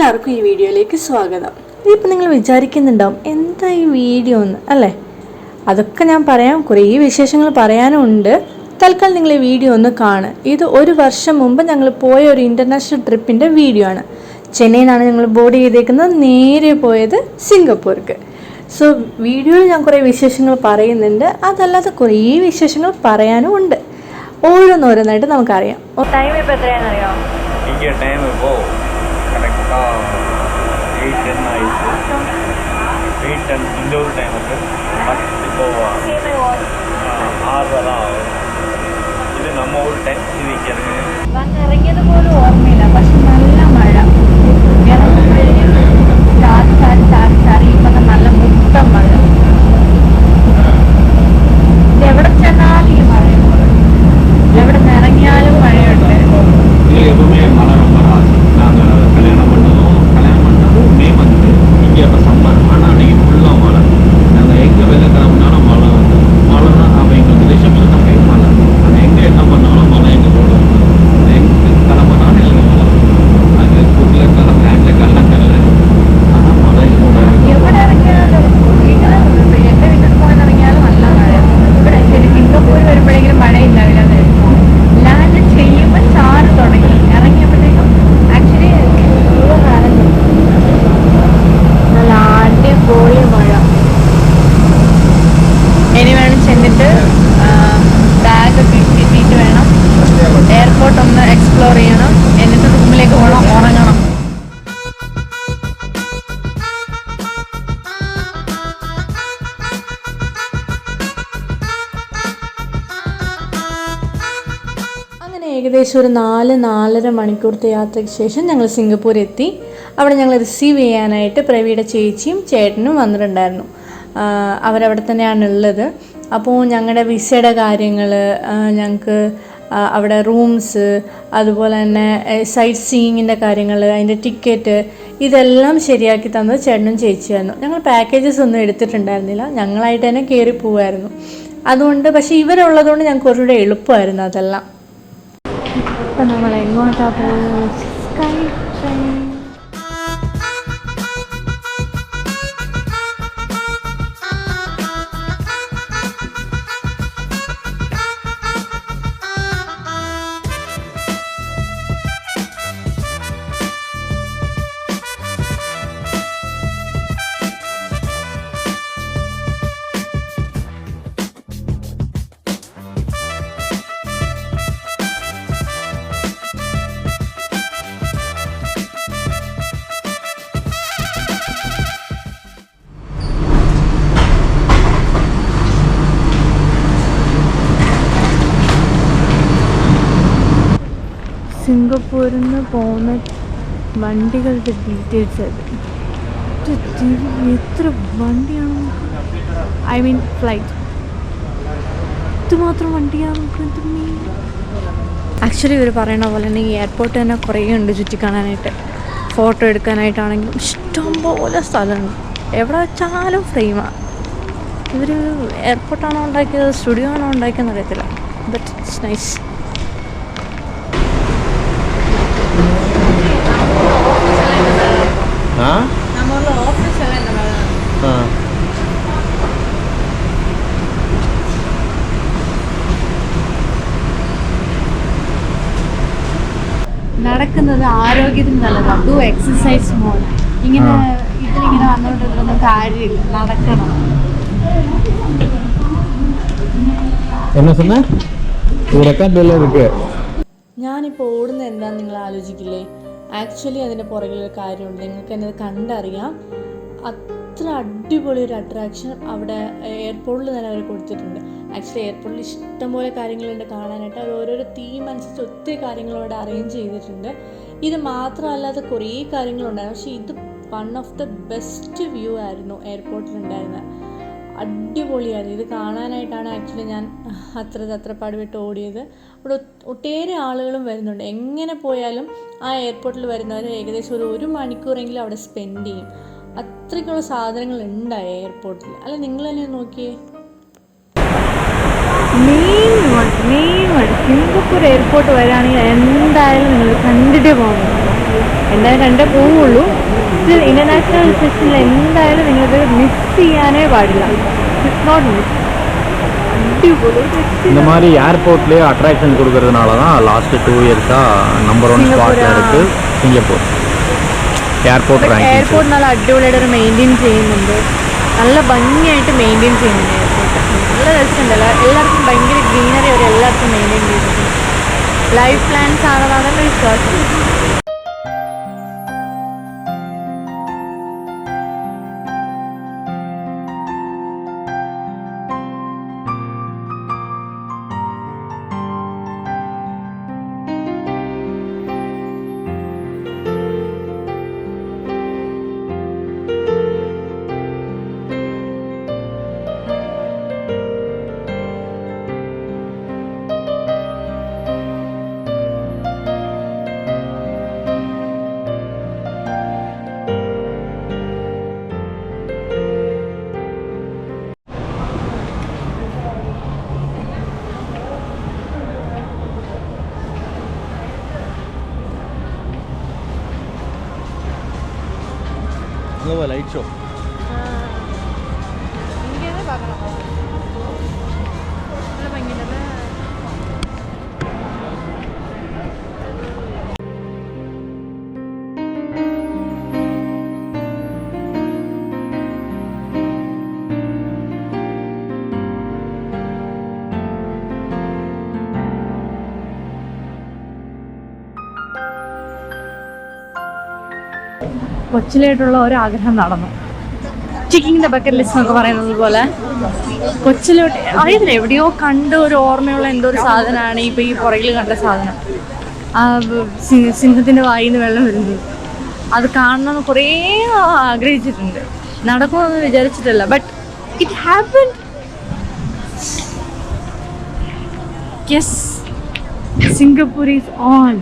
എല്ലാവർക്കും ഈ വീഡിയോയിലേക്ക് സ്വാഗതം. ഇതിപ്പോൾ നിങ്ങൾ വിചാരിക്കുന്നുണ്ടാവും എന്താ ഈ വീഡിയോ എന്ന് അല്ലേ? അതൊക്കെ ഞാൻ പറയാം, കുറേ വിശേഷങ്ങൾ പറയാനും ഉണ്ട്. തൽക്കാലം നിങ്ങൾ ഈ വീഡിയോ ഒന്ന് കാണുക. ഇത് 1 വർഷം മുമ്പ് ഞങ്ങൾ പോയ ഒരു ഇൻ്റർനാഷണൽ ട്രിപ്പിൻ്റെ വീഡിയോ ആണ്. ചെന്നൈയിൽ നിന്നാണ് ഞങ്ങൾ ബോർഡ് ചെയ്തേക്കുന്നത്, നേരെ പോയത് സിംഗപ്പൂർക്ക്. സോ വീഡിയോയിൽ ഞാൻ കുറേ വിശേഷങ്ങൾ പറയുന്നുണ്ട്, അതല്ലാതെ കുറേ വിശേഷങ്ങൾ പറയാനും ഉണ്ട്. ഓരോന്നോരോന്നായിട്ട് നമുക്കറിയാം. ടൈം ഇപ്പോൾ എത്രയാണെന്നറിയാം? ടൈം ഇപ്പോൾ കറക്റ്റാ 8:10 ആയിട്ട് 8:10 ഇൻഡോർ ടൈമൊക്കെ ഇപ്പോൾ 6:30 ഇത് നമ്മ ഒരു 10 വന്നിറങ്ങിയത് പോലും ഓർമ്മയില്ല. പക്ഷെ നല്ല മഴ, ചാറിയുമ്പോൾ നല്ല മുട്ടം മഴ. എവിടെ ചെന്നാലും ഈ മഴയുണ്ട്, എവിടെ നിന്ന് ഇറങ്ങിയാലും മഴയുണ്ട്. மழை ரொம்ப ராசி. நாங்கள் கல்யாணம் பண்ணதும் மே மந்த்து. இங்கே இப்போ சம்மர், ஆனால் அன்றைக்கி ஃபுல்லாக மழை. நாங்கள் எங்கே வெளில கிளம்புனாலும் மழை வந்து மழை தான். அப்போ எங்களுக்கு ரிசப்ஷன் அப்போ மழை. ஆனால் எங்கே என்ன பண்ணாலும் மழை எங்கள் கூட எங்கே கிளம்புனாலும் எங்களுக்கு மழை. அது ஸ்கூட்டில் ஃப்ளாட்டில் கல்ல ஆனால் மழை கூட എവിടെ ഇറങ്ങിയാലും എൻ്റെ വീട്ടിൽ പോയി ഇറങ്ങിയാലും നല്ല മഴ. ഇവിടെ ശരി സിംഗപ്പൂർ വരുമ്പോഴെങ്കിലും മഴയില്ലാവില്ല. ലാൻഡ് ചെയ്യുമ്പോൾ ചാറ് തുടങ്ങി. ഇറങ്ങിയപ്പോഴത്തേക്കും ആക്ച്വലി നല്ല അടിപൊളി മഴ. ഇനി വേണം ചെന്നിട്ട് ബാഗൊക്കെ കിട്ടിയിട്ട് വേണം എയർപോർട്ട് ഒന്ന് എക്സ്പ്ലോർ ചെയ്യണം. എന്നിട്ട് റൂമിലേക്ക് പോകണം, ഉറങ്ങണം. ഏകദേശം ഒരു 4-4.5 മണിക്കൂറത്തെ യാത്രയ്ക്ക് ശേഷം ഞങ്ങൾ സിംഗപ്പൂർ എത്തി. അവിടെ ഞങ്ങൾ റിസീവ് ചെയ്യാനായിട്ട് പ്രവിയുടെ ചേച്ചിയും ചേട്ടനും വന്നിട്ടുണ്ടായിരുന്നു. അവരവിടെ തന്നെയാണുള്ളത്. അപ്പോൾ ഞങ്ങളുടെ വിസയുടെ കാര്യങ്ങൾ, ഞങ്ങൾക്ക് അവിടെ റൂംസ്, അതുപോലെ തന്നെ സൈറ്റ് സീയിങ്ങിൻ്റെ കാര്യങ്ങൾ, അതിൻ്റെ ടിക്കറ്റ്, ഇതെല്ലാം ശരിയാക്കി തന്നത് ചേട്ടനും ചേച്ചിയായിരുന്നു. ഞങ്ങൾ പാക്കേജസ് ഒന്നും എടുത്തിട്ടുണ്ടായിരുന്നില്ല, ഞങ്ങളായിട്ട് തന്നെ കയറി പോവായിരുന്നു. അതുകൊണ്ട് പക്ഷേ ഇവരുള്ളതുകൊണ്ട് ഞങ്ങൾക്ക് കുറച്ചുകൂടെ എളുപ്പമായിരുന്നു അതെല്ലാം. ഇപ്പം നമ്മൾ എങ്ങോട്ടാ പോകുന്നത്? Sky train. സിംഗപ്പൂരിൽ നിന്ന് പോകുന്ന വണ്ടികളുടെ ഡീറ്റെയിൽസ് അത് എത്ര വണ്ടിയാണ്, ഐ മീൻ ഫ്ലൈറ്റ്, ഇതുമാത്രം വണ്ടിയാണ്. ആക്ച്വലി ഇവർ പറയണ പോലെ തന്നെ ഈ എയർപോർട്ട് തന്നെ കുറേ ഉണ്ട് ചുറ്റി കാണാനായിട്ട്. ഫോട്ടോ എടുക്കാനായിട്ടാണെങ്കിലും ഇഷ്ടംപോലെ സ്ഥലമുണ്ട്, എവിടെ വെച്ചാലും ഫ്രെയിമാണ്. ഇവർ എയർപോർട്ടാണോ ഉണ്ടാക്കിയത് സ്റ്റുഡിയോ ആണോ ഉണ്ടാക്കിയെന്ന് അറിയത്തില്ല, ബട്ട് ഇറ്റ്സ് നൈസ്. നടക്കുന്നത് ആരോഗ്യത്തിന് നല്ലതാണ്. Do exercise more. ഇങ്ങനെ ഇതിലിങ്ങനെ വന്നുകൊണ്ടിരുന്നൊന്നും കാര്യമില്ല, നടക്കണം. ഞാനിപ്പോൾ ഓടുന്നത് എന്താണെന്ന് നിങ്ങൾ ആലോചിക്കില്ലേ? ആക്ച്വലി അതിൻ്റെ പുറകിലൊരു കാര്യമുണ്ട്, നിങ്ങൾക്ക് തന്നെ അത് കണ്ടറിയാം. അത്ര അടിപൊളി ഒരു അട്രാക്ഷൻ അവിടെ എയർപോർട്ടിൽ തന്നെ അവർ കൊടുത്തിട്ടുണ്ട്. ആക്ച്വലി എയർപോർട്ടിൽ ഇഷ്ടംപോലെ കാര്യങ്ങളുണ്ട് കാണാനായിട്ട്. അവർ ഓരോരോ തീം അനുസരിച്ച് ഒത്തിരി കാര്യങ്ങൾ അവിടെ അറേഞ്ച് ചെയ്തിട്ടുണ്ട്. ഇത് മാത്രമല്ലാതെ കുറേ കാര്യങ്ങളുണ്ടായിരുന്നു. പക്ഷേ ഇത് one of the best view ആയിരുന്നു എയർപോർട്ടിലുണ്ടായിരുന്നത്. അടിപൊളിയായിരുന്നു. ഇത് കാണാനായിട്ടാണ് ആക്ച്വലി ഞാൻ അത്ര പാടുപെട്ട് ഓടിയത്. ഇവിടെ ഒട്ടേറെ ആളുകളും വരുന്നുണ്ട്. എങ്ങനെ പോയാലും ആ എയർപോർട്ടിൽ വരുന്നവർ ഏകദേശം ഒരു മണിക്കൂറെങ്കിലും അവിടെ സ്പെൻഡ് ചെയ്യും. അത്രയ്ക്കുള്ള സാധനങ്ങൾ ഉണ്ടായി എയർപോർട്ടിൽ. അല്ല, നിങ്ങൾ തന്നെ നോക്കിയേ. മെയിൻ സിംഗപ്പൂർ എയർപോർട്ട് വരികയാണെങ്കിൽ എന്തായാലും നിങ്ങൾ കണ്ടിട്ടേ പോകണം. എന്തായാലും കണ്ടേ പോവുള്ളൂ. സ്റ്റിൽ ഇൻ്റർനാഷണൽ ഫെസ്റ്റിവൽ എന്തായാലും നിങ്ങളിത് മിസ് ചെയ്യാനേ പാടില്ല. It's not miss. இந்த மாதிரி ஏர்போர்ட்லேயே அட்ராக்ஷன் கொடுக்கறதுனால தான் லாஸ்ட் 2 இயர்ஸாக நம்பர் 1 ஸ்பாட்டில் இருக்குது സിംഗപ്പൂർ എയർപോർട്ട് റാങ്കിങ്. എയർപോർട്ട് നല്ല അടിപൊളിയായിട്ട് മെയിൻറ്റെയിൻ ചെയ്യുന്നുണ്ട്, നല്ല ഭംഗിയായിട്ട് മെയിൻറ്റെയിൻ ചെയ്യുന്നുണ്ട് എയർപോർട്ട്. നല്ല രസമുണ്ടല്ലോ, എല്ലാവർക്കും ഭയങ്കര ഗ്രീനറി അവർ എല്ലാവർക്കും മെയിൻറ്റെയിൻ ചെയ്തിട്ടുണ്ട്. ലൈഫ് പ്ലാൻസ് ആണെന്നാണ് എൻ്റെ വിശ്വാസം. ലൈറ്റ് ഷോ കൊച്ചിലായിട്ടുള്ള ഒരാഗ്രഹം നടന്നു. ടിക്കിങ് ദ ബക്കറ്റ് ലിസ്റ്റ് എന്നൊക്കെ പറയുന്നത് പോലെ കൊച്ചിലോട്ട് അറിയത്തില്ല, എവിടെയോ കണ്ട് ഒരു ഓർമ്മയുള്ള എന്തോ ഒരു സാധനമാണ് ഇപ്പോൾ ഈ പുറകിൽ കണ്ട സാധനം. ആ സിംഹത്തിൻ്റെ വായിൽ നിന്ന് വെള്ളം വരുന്നത്, അത് കാണണമെന്ന് കുറേ ആഗ്രഹിച്ചിട്ടുണ്ട്. നടക്കുമെന്ന് വിചാരിച്ചിട്ടില്ല, but it happen. Yes, Singapore is on.